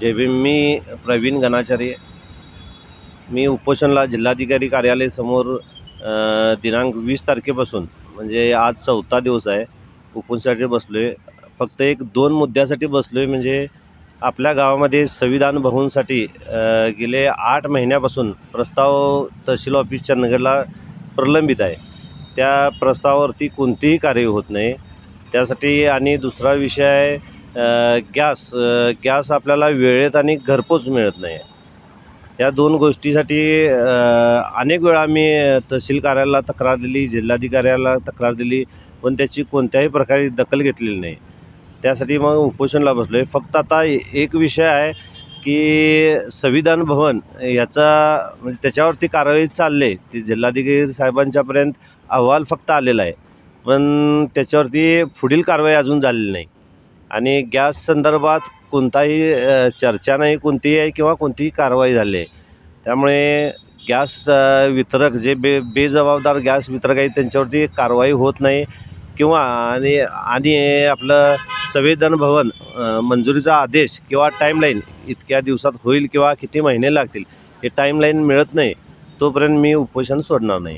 जय भीम. मी प्रवीण गणाचार्य. मी उपोषणला जिल्हाधिकारी कार्यालयासमोर दिनांक 20 तारखेपासून म्हणजे आज 4था दिवस आहे उपोषणासाठी बसलो आहे. फक्त एक 2 मुद्द्यासाठी बसलो आहे. म्हणजे आपल्या गावामध्ये संविधान भवनसाठी गेले 8 महिन्यापासून प्रस्ताव तहसील ऑफिस चंदगडला प्रलंबित आहे. त्या प्रस्तावावरती कोणतीही कार्यवाही होत नाही. त्यासाठी आणि दुसरा विषय आहे गॅस आपल्याला वेळेत आणि घरपोच मिळत नाही. या 2 गोष्टीसाठी अनेक वेळा आम्ही तहसील कार्यालयाला तक्रार दिली, जिल्हाधिकाऱ्याला तक्रार दिली, पण त्याची कोणत्याही प्रकारे दखल घेतलेली नाही. त्यासाठी मग उपोषणाला बसलो आहे. फक्त आता एक विषय आहे की संविधान भवन याचा म्हणजे त्याच्यावरती कारवाई चालली आहे. ती जिल्हाधिकारी साहेबांच्यापर्यंत अहवाल फक्त आलेला आहे, पण त्याच्यावरती पुढील कारवाई अजून झालेली नाही. आणि गॅस संदर्भात कोणताही चर्चा नाही कोणतीही आहे किंवा कोणतीही कारवाई झाली आहे. त्यामुळे गॅस वितरक जे बेजबाबदार गॅस वितरक आहेत त्यांच्यावरती कारवाई होत नाही किंवा आणि आपलं संविधान भवन मंजुरीचा आदेश किंवा टाईमलाईन इतक्या दिवसात होईल किंवा किती महिने लागतील हे टाईमलाईन मिळत नाही तोपर्यंत मी उपोषण सोडणार नाही.